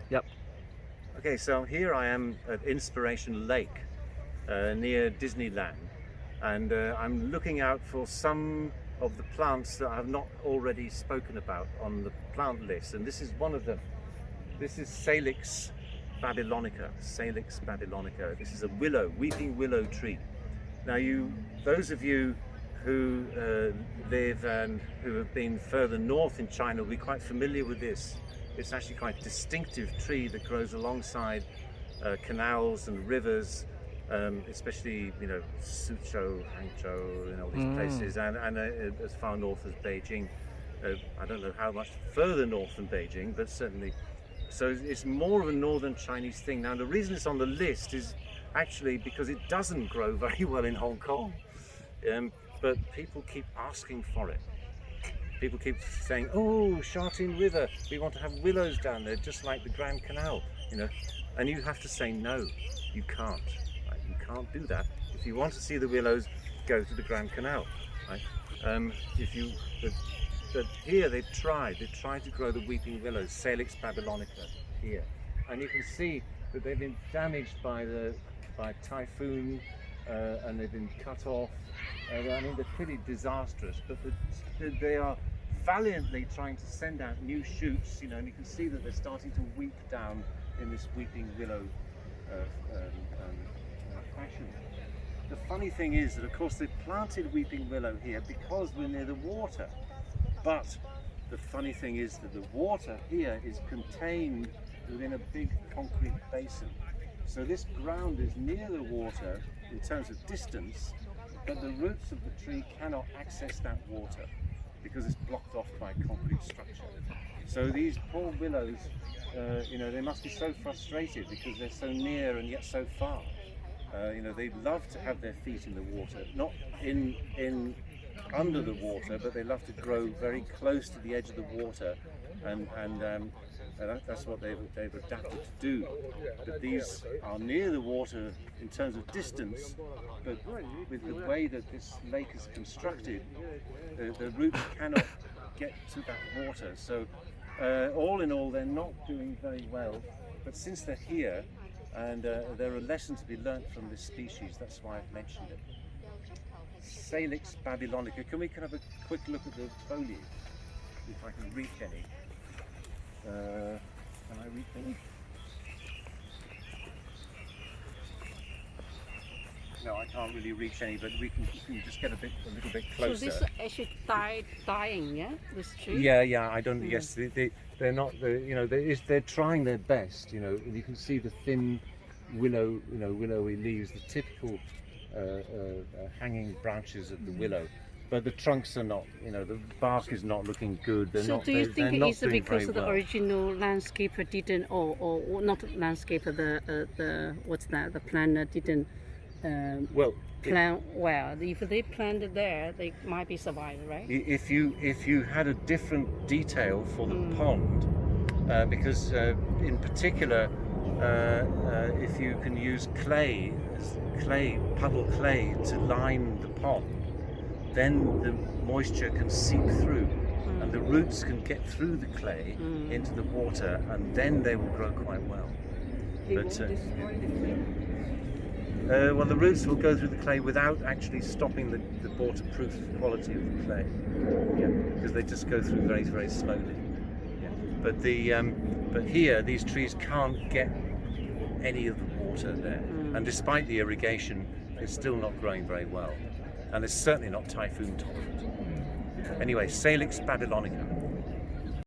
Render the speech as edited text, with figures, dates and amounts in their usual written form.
Yep. Okay, so here I am at Inspiration Lake near Disneyland, and I'm looking out for some of the plants that I have not already spoken about on the plant list, and this is one of them. This is Salix babylonica. Salix babylonica. This is a willow, weeping willow tree. Now, those of you who live and who have been further north in China will be quite familiar with this. It's actually quite a distinctive tree that grows alongside canals and rivers, especially Suzhou, Hangzhou, all these places, and as far north as Beijing. I don't know how much further north than Beijing, but certainly. So it's more of a northern Chinese thing. Now, the reason it's on the list is actually because it doesn't grow very well in Hong Kong, but people keep asking for it. People keep saying, "Oh, Sha-Tin River, we want to have willows down there, just like the Grand Canal," and you have to say no, you can't. Right? You can't do that. If you want to see the willows, go to the Grand Canal. Right? But here they've tried to grow the weeping willows, Salix babylonica here, and you can see that they've been damaged by typhoon, and they've been cut off. I mean, they're pretty disastrous, but they are valiantly trying to send out new shoots, and you can see that they're starting to weep down in this weeping willow fashion. The funny thing is that, of course, they've planted weeping willow here because we're near the water, but the funny thing is that the water here is contained within a big concrete basin. So this ground is near the water in terms of distance, but the roots of the tree cannot access that water because it's blocked off by a concrete structure. So these poor willows, they must be so frustrated because they're so near and yet so far. They love to have their feet in the water, not in under the water, but they love to grow very close to the edge of the water, and that's what they've adapted to do. But these are near the water in terms of distance, but with the way that this lake is constructed, the roots cannot get to that water. So all in all, they're not doing very well. But since they're here, and there are lessons to be learnt from this species, that's why I've mentioned it. Salix babylonica. Can we have a quick look at the foliage, if I can reach any? Can I reach any? No, I can't really reach any, but we can just get a little bit closer. So this actually dying, yeah? This tree? Yeah. I don't. Yes, they're not. They're trying their best. And you can see the thin willowy leaves, the typical hanging branches of the willow. But the trunks are not, the bark is not looking good. Do you think it's because the original landscaper didn't, or not landscaper, the planner didn't plan well? If they planted there, they might be survived, right? If you had a different detail for the pond, because in particular, if you can use puddle clay to line the pond, then the moisture can seep through and the roots can get through the clay into the water, and then they will grow quite well. Well, the roots will go through the clay without actually stopping the waterproof quality of the clay, because they just go through very, very slowly. But here these trees can't get any of the water there, and despite the irrigation, it's still not growing very well. And it's certainly not typhoon tolerant. Anyway, Salix babylonica.